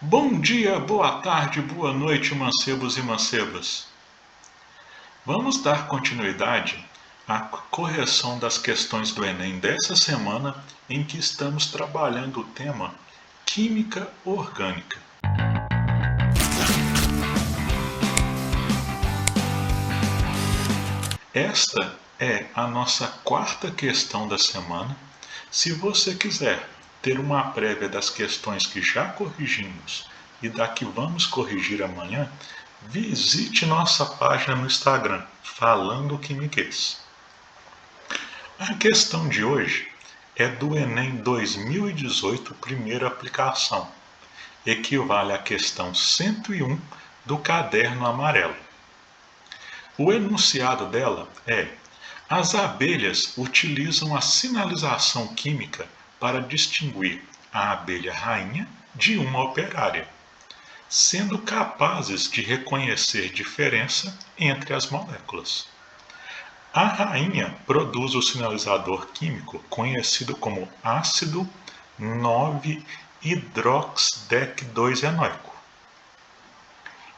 Bom dia, boa tarde, boa noite, mancebos e mancebas. Vamos dar continuidade à correção das questões do Enem dessa semana, em que estamos trabalhando o tema Química Orgânica. Esta é a nossa quarta questão da semana. Se você quiser ter uma prévia das questões que já corrigimos e da que vamos corrigir amanhã, visite nossa página no Instagram, Falando Quimiquês. A questão de hoje é do Enem 2018, primeira aplicação. Equivale à questão 101 do caderno amarelo. O enunciado dela é: as abelhas utilizam a sinalização química para distinguir a abelha rainha de uma operária, sendo capazes de reconhecer diferença entre as moléculas. A rainha produz o sinalizador químico conhecido como ácido 9-hidroxidec2-enoico,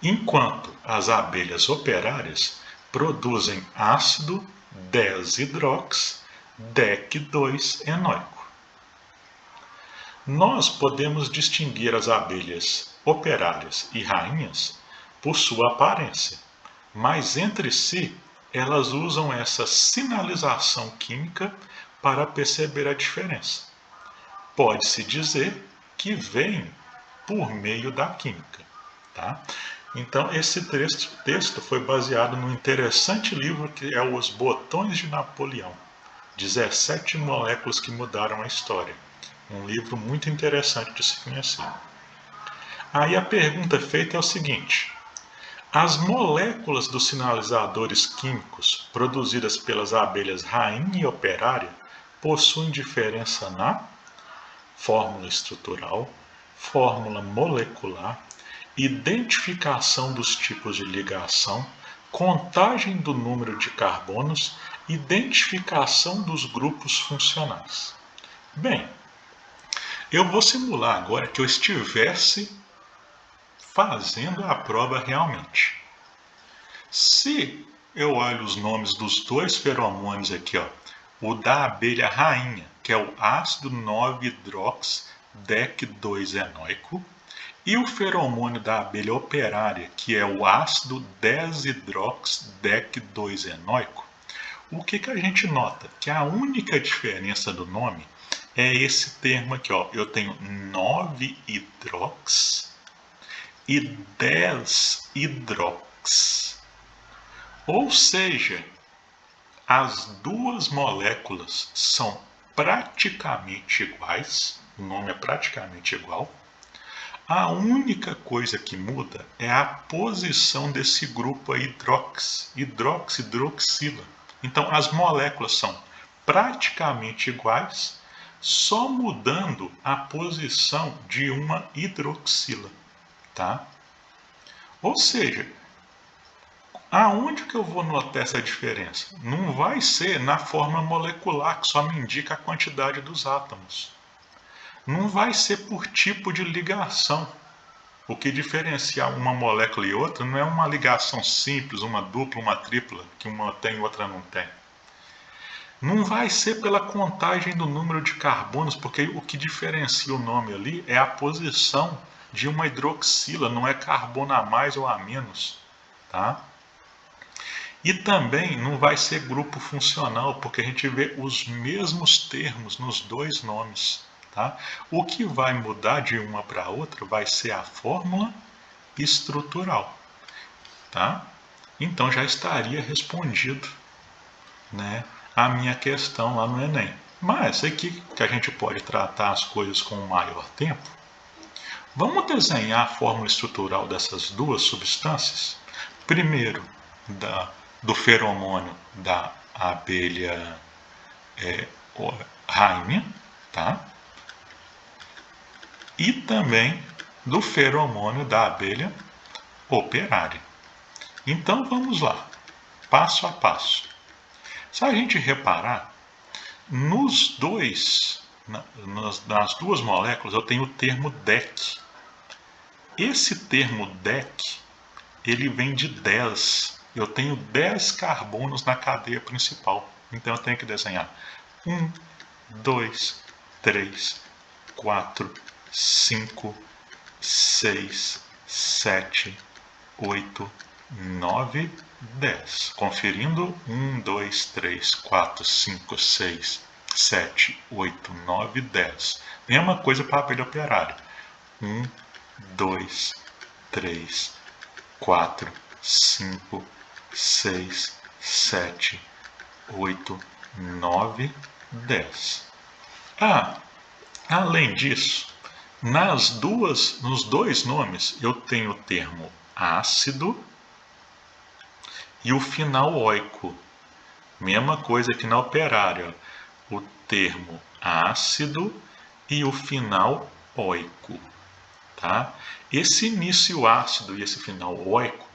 enquanto as abelhas operárias produzem ácido 10-hidroxidec2-enoico. Nós podemos distinguir as abelhas operárias e rainhas por sua aparência, mas entre si elas usam essa sinalização química para perceber a diferença. Pode-se dizer que vem por meio da química, tá? Então, esse texto foi baseado no interessante livro que é Os Botões de Napoleão, 17 moléculas que mudaram a história. Um livro muito interessante de se conhecer. Aí a pergunta feita é o seguinte: as moléculas dos sinalizadores químicos produzidas pelas abelhas rainha e operária possuem diferença na fórmula estrutural, fórmula molecular, identificação dos tipos de ligação, contagem do número de carbonos, identificação dos grupos funcionais. Bem, eu vou simular agora que eu estivesse fazendo a prova realmente. Se eu olho os nomes dos dois feromônios aqui, ó, o da abelha rainha, que é o ácido 9-hidroxidec2-enoico, e o feromônio da abelha operária, que é o ácido 10-hidroxidec2-enoico, o que a gente nota? Que a única diferença do nome é esse termo aqui, ó. Eu tenho 9-hidrox e 10-hidrox. Ou seja, as duas moléculas são praticamente iguais, o nome é praticamente igual. A única coisa que muda é a posição desse grupo aí, hidroxila. Então, as moléculas são praticamente iguais, só mudando a posição de uma hidroxila, tá? Ou seja, aonde que eu vou notar essa diferença? Não vai ser na forma molecular, que só me indica a quantidade dos átomos. Não vai ser por tipo de ligação. O que diferencia uma molécula e outra não é uma ligação simples, uma dupla, uma tripla, que uma tem e outra não tem. Não vai ser pela contagem do número de carbonos, porque o que diferencia o nome ali é a posição de uma hidroxila, não é carbono a mais ou a menos, tá? E também não vai ser grupo funcional, porque a gente vê os mesmos termos nos dois nomes, tá? O que vai mudar de uma para outra vai ser a fórmula estrutural, tá? Então já estaria respondido, né, a minha questão lá no Enem. Mas aqui que a gente pode tratar as coisas com maior tempo, vamos desenhar a fórmula estrutural dessas duas substâncias. Primeiro, do feromônio da abelha rainha, tá? E também do feromônio da abelha operária. Então vamos lá, passo a passo. Se a gente reparar, nas duas moléculas eu tenho o termo DEC. Esse termo DEC, ele vem de 10. Eu tenho 10 carbonos na cadeia principal. Então eu tenho que desenhar 1, 2, 3, 4, 5, 6, 7, 8, 9, 10. Conferindo, 1, 2, 3, 4, 5, 6, 7, 8, 9, 10. Mesma coisa para a abelha operária. 1, 2, 3, 4, 5, 6, 7, 8, 9, 10. Além disso, nos dois nomes eu tenho o termo ácido e o final oico. Mesma coisa que na operária, o termo ácido e o final oico. Tá? Esse início ácido e esse final oico,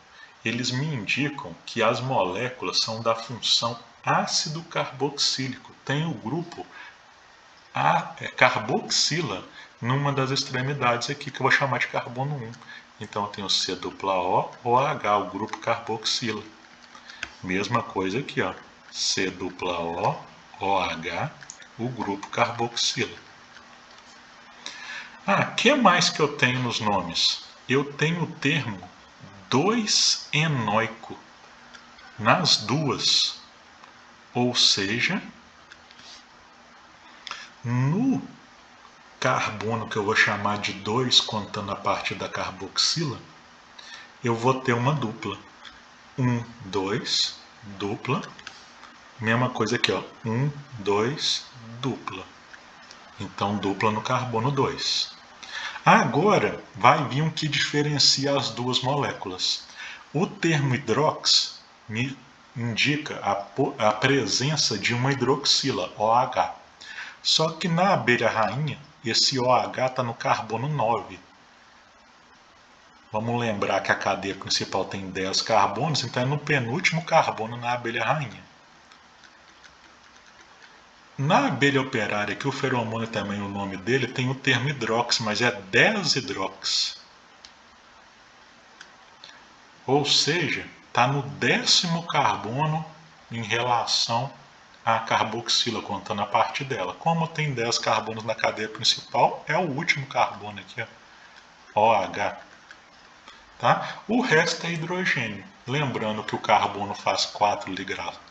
eles me indicam que as moléculas são da função ácido carboxílico. Tem o grupo carboxila numa das extremidades aqui, que eu vou chamar de carbono 1. Então eu tenho C dupla O, OH, o grupo carboxila. Mesma coisa aqui, ó. C dupla O, OH, o grupo carboxila. Que mais que eu tenho nos nomes? Eu tenho o termo 2-enoico nas duas. Ou seja, no carbono que eu vou chamar de 2, contando a parte da carboxila, eu vou ter uma dupla. 1, 2, dupla. Mesma coisa aqui, ó. 1, 2, dupla. Então, dupla no carbono 2. Agora, vai vir o que diferencia as duas moléculas. O termo hidrox me indica a presença de uma hidroxila, OH. Só que na abelha rainha, esse OH está no carbono 9. Vamos lembrar que a cadeia principal tem 10 carbonos, então é no penúltimo carbono na abelha rainha. Na abelha operária, que o feromônio também, o nome dele, tem o termo hidrox, mas é 10-hidrox. Ou seja, está no 10º carbono em relação à carboxila, contando a parte dela. Como tem 10 carbonos na cadeia principal, é o último carbono aqui, ó, OH. Tá? O resto é hidrogênio. Lembrando que o carbono faz 4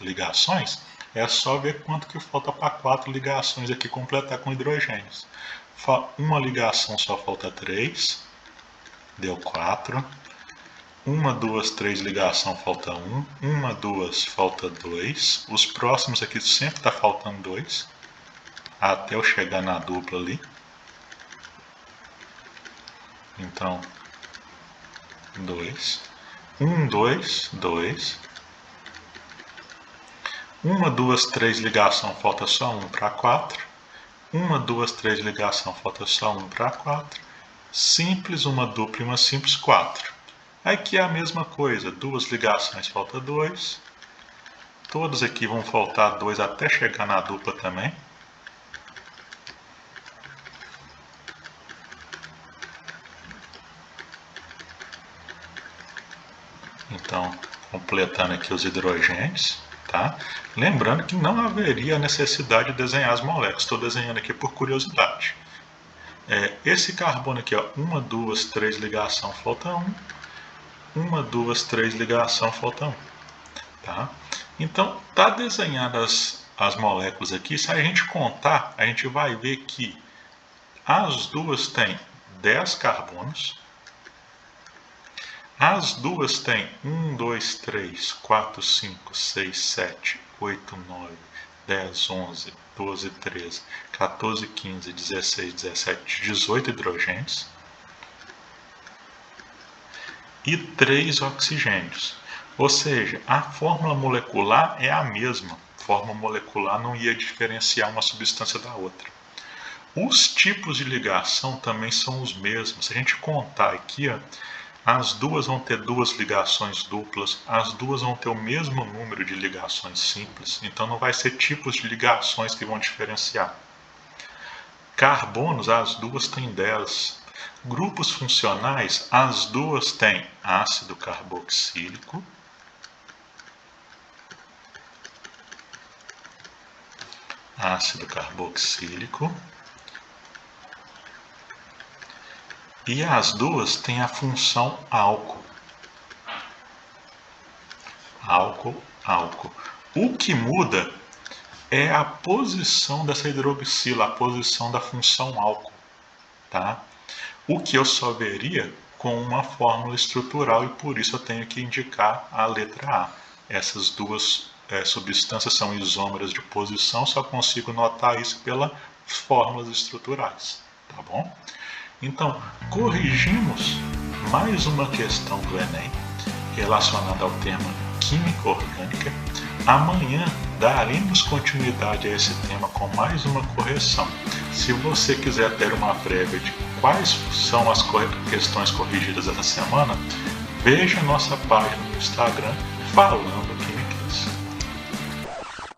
ligações, é só ver quanto que falta para 4 ligações aqui completar com hidrogênios. Uma ligação só falta 3, deu 4. 1, 2, 3 ligação falta 1. 1, 2 falta 2. Os próximos aqui sempre está faltando 2, até eu chegar na dupla ali. Então, 2. 1, 2, 2. 1, 2, 3 ligação, falta só 1 para 4. 1, 2, 3 ligação, falta só 1 para 4. Simples, uma dupla e uma simples, 4. Aqui é a mesma coisa, 2 ligações, falta 2. Todos aqui vão faltar 2 até chegar na dupla também. Então, completando aqui os hidrogênios. Tá? Lembrando que não haveria necessidade de desenhar as moléculas. Estou desenhando aqui por curiosidade. Esse carbono aqui, 1, 2, 3 ligação, falta 1. 1, 2, 3 ligação, falta 1. Tá? Então, tá desenhadas as moléculas aqui. Se a gente contar, a gente vai ver que as duas têm 10 carbonos. As duas têm 1, 2, 3, 4, 5, 6, 7, 8, 9, 10, 11, 12, 13, 14, 15, 16, 17, 18 hidrogênios e 3 oxigênios. Ou seja, a fórmula molecular é a mesma. A fórmula molecular não ia diferenciar uma substância da outra. Os tipos de ligação também são os mesmos. Se a gente contar aqui, as duas vão ter 2 ligações duplas, as duas vão ter o mesmo número de ligações simples, então não vai ser tipos de ligações que vão diferenciar. Carbonos, as duas têm 10. Grupos funcionais, as duas têm ácido carboxílico e as duas têm a função álcool. Álcool. O que muda é a posição dessa hidroxila, a posição da função álcool, tá? O que eu só veria com uma fórmula estrutural e por isso eu tenho que indicar a letra A. Essas duas substâncias são isômeras de posição, só consigo notar isso pelas fórmulas estruturais, tá bom? Então, corrigimos mais uma questão do Enem relacionada ao tema Química Orgânica. Amanhã daremos continuidade a esse tema com mais uma correção. Se você quiser ter uma prévia de quais são as questões corrigidas essa semana, veja nossa página no Instagram Falando Químicas.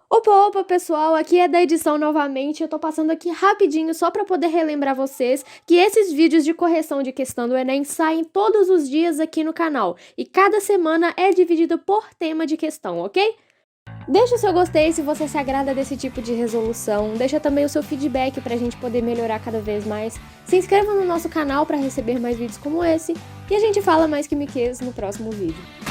Opa, pessoal, aqui é da edição novamente. Eu tô passando aqui rapidinho só para poder relembrar vocês que esses vídeos de correção de questão do Enem saem todos os dias aqui no canal e cada semana é dividido por tema de questão, ok? Deixa o seu gostei se você se agrada desse tipo de resolução, deixa também o seu feedback pra gente poder melhorar cada vez mais. Se inscreva no nosso canal para receber mais vídeos como esse e a gente fala mais químicas no próximo vídeo.